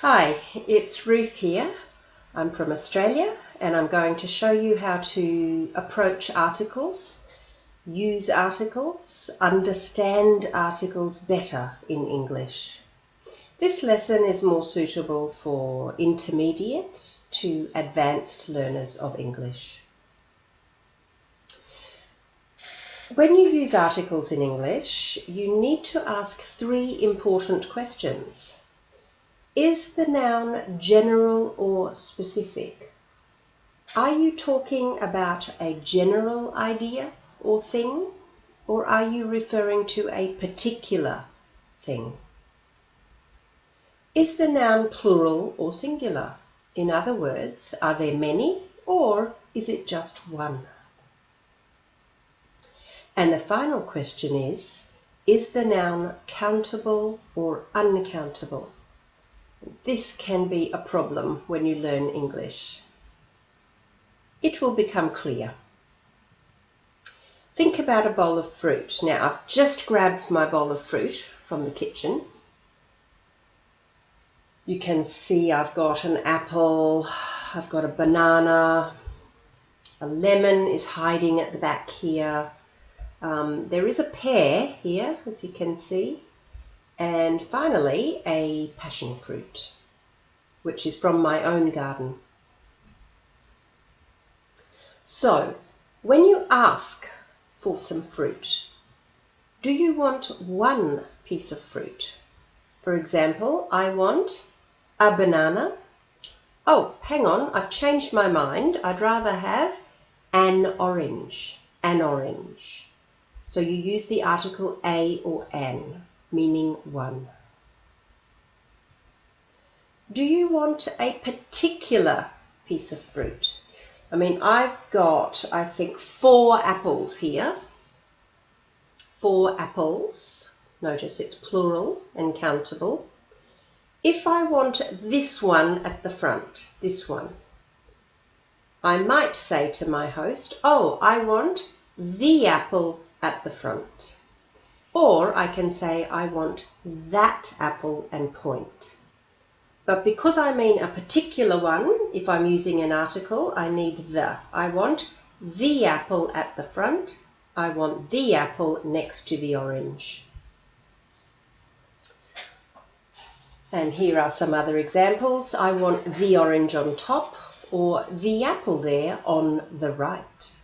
Hi, it's Ruth here. I'm from Australia and I'm going to show you how to approach articles, use articles, understand articles better in English. This lesson is more suitable for intermediate to advanced learners of English. When you use articles in English, you need to ask three important questions. Is the noun general or specific? Are you talking about a general idea or thing, or are you referring to a particular thing? Is the noun plural or singular? In other words, are there many, or is it just one? And the final question is the noun countable or uncountable? This can be a problem when you learn English. It will become clear. Think about a bowl of fruit. Now, I've just grabbed my bowl of fruit from the kitchen. You can see I've got an apple, I've got a banana, a lemon is hiding at the back here. There is a pear here, as you can see. And finally, a passion fruit, which is from my own garden. So, when you ask for some fruit, do you want one piece of fruit? For example, I want a banana. Oh, hang on, I've changed my mind. I'd rather have an orange. An orange. So you use the article a or an, meaning one. Do you want a particular piece of fruit? I mean, I've got, I think, 4 apples here. 4 apples. Notice it's plural and countable. If I want this one at the front, this one, I might say to my host, oh, I want the apple at the front. Or I can say I want that apple and point. But because I mean a particular one, if I'm using an article, I need the. I want the apple at the front. I want the apple next to the orange. And here are some other examples. I want the orange on top, or the apple there on the right.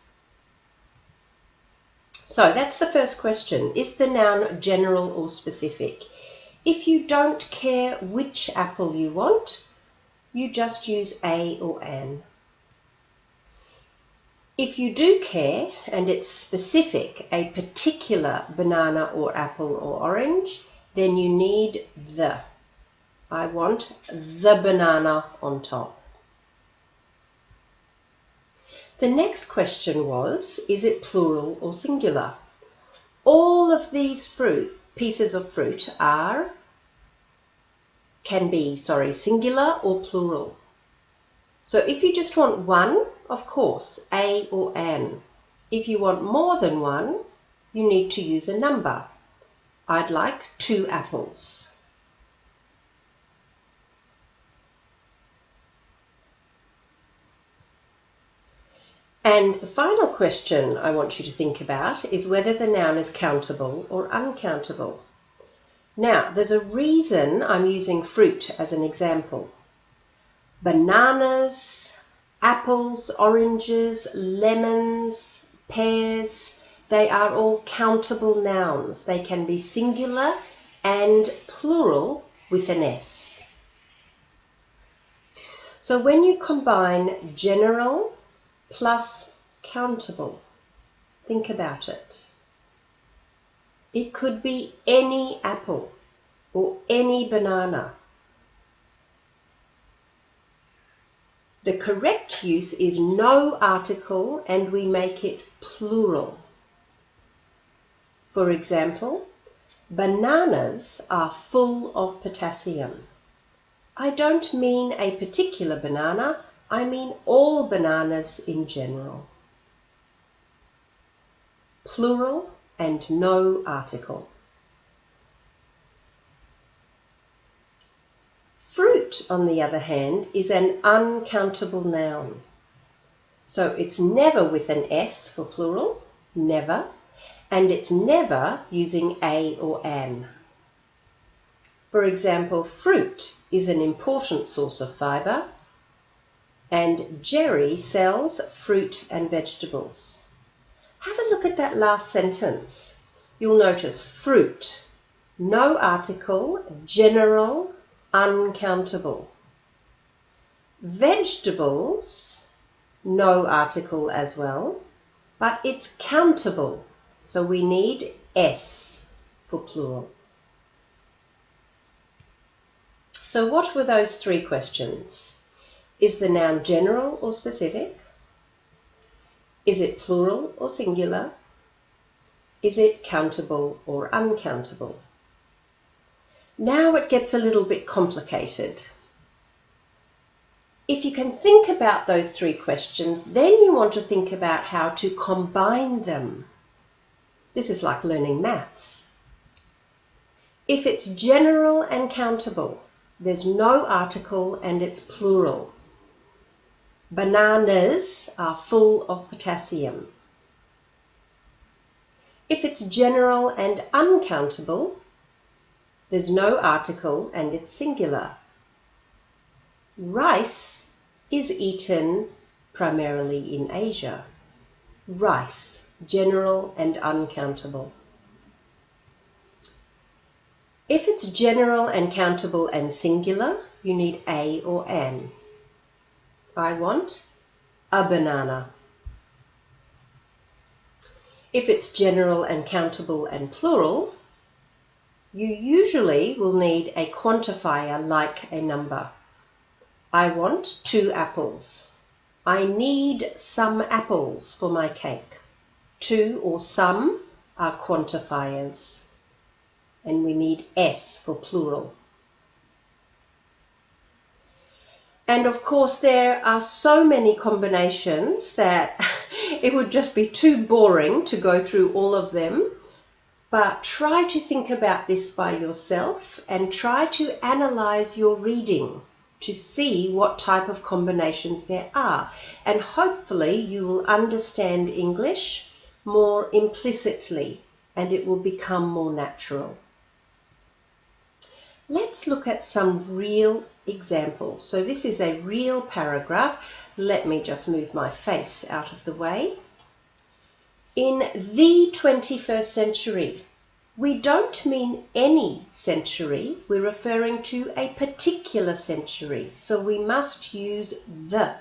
So that's the first question. Is the noun general or specific? If you don't care which apple you want, you just use a or an. If you do care and it's specific, a particular banana or apple or orange, then you need the. I want the banana on top. The next question was, is it plural or singular? All of these pieces of fruit can be singular or plural. So if you just want one, of course, a or an. If you want more than one, you need to use a number. I'd like 2 apples. And the final question I want you to think about is whether the noun is countable or uncountable. Now, there's a reason I'm using fruit as an example. Bananas, apples, oranges, lemons, pears, they are all countable nouns. They can be singular and plural with an S. So when you combine general plus countable, think about it. It could be any apple or any banana. The correct use is no article and we make it plural. For example, bananas are full of potassium. I don't mean a particular banana, I mean all bananas in general. Plural and no article. Fruit Fruit, on the other hand, is an uncountable noun. So it's never with an S for plural, never, and it's never using a or an. For example, fruit is an important source of fibre, and Jerry sells fruit and vegetables. Have a look at that last sentence. You'll notice fruit, no article, general, uncountable. Vegetables, no article as well, but it's countable, so we need S for plural. So what were those three questions? Is the noun general or specific? Is it plural or singular? Is it countable or uncountable? Now it gets a little bit complicated. If you can think about those three questions, then you want to think about how to combine them. This is like learning maths. If it's general and countable, there's no article and it's plural. Bananas are full of potassium. If it's general and uncountable, there's no article and it's singular. Rice is eaten primarily in Asia. Rice, general and uncountable. If it's general and countable and singular, you need a or an. I want a banana. If it's general and countable and plural, you usually will need a quantifier like a number. I want 2 apples. I need some apples for my cake. 2 or some are quantifiers. And we need S for plural. And of course there are so many combinations that it would just be too boring to go through all of them. But try to think about this by yourself and try to analyze your reading to see what type of combinations there are. And hopefully you will understand English more implicitly and it will become more natural. Let's look at some real examples. So this is a real paragraph. Let me just move my face out of the way. In the 21st century, we don't mean any century. We're referring to a particular century. So we must use the.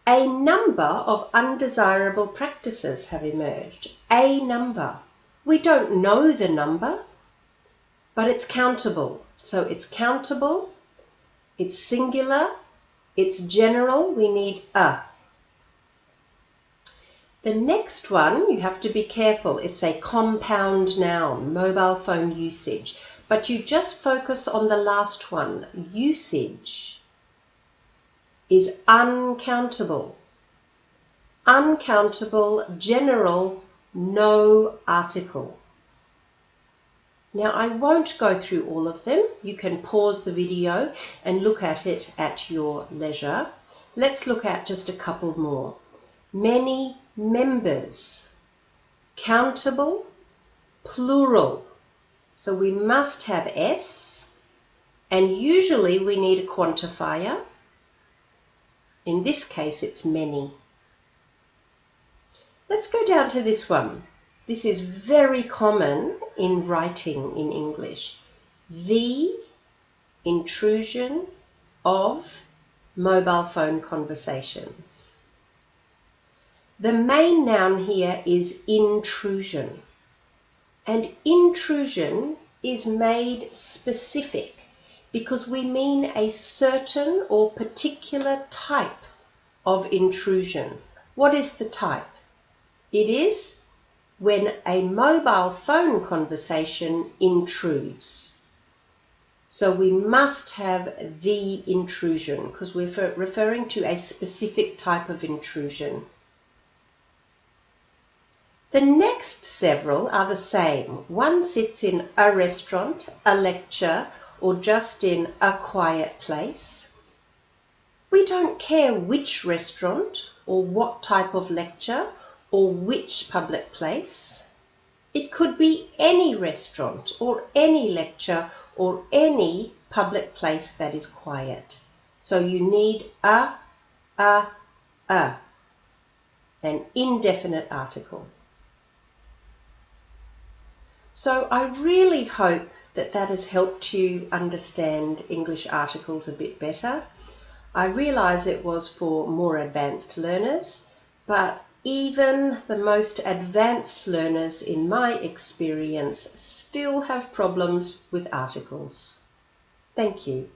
A number of undesirable practices have emerged. A number. We don't know the number, but it's countable. So it's countable, it's singular, it's general, we need a. The next one, you have to be careful, it's a compound noun, mobile phone usage. But you just focus on the last one, usage is uncountable. Uncountable, general, no article. Now I won't go through all of them. You can pause the video and look at it at your leisure. Let's look at just a couple more. Many members. Countable, plural. So we must have S, and usually we need a quantifier. In this case it's many. Let's go down to this one. This is very common in writing in English. The intrusion of mobile phone conversations. The main noun here is intrusion. And intrusion is made specific because we mean a certain or particular type of intrusion. What is the type? It is when a mobile phone conversation intrudes. So we must have the intrusion because we're referring to a specific type of intrusion. The next several are the same. One sits in a restaurant, a lecture, or just in a quiet place. We don't care which restaurant or what type of lecture or which public place. It could be any restaurant or any lecture or any public place that is quiet. So you need a, an indefinite article. So I really hope that has helped you understand English articles a bit better. I realise it was for more advanced learners, but even the most advanced learners, in my experience, still have problems with articles. Thank you.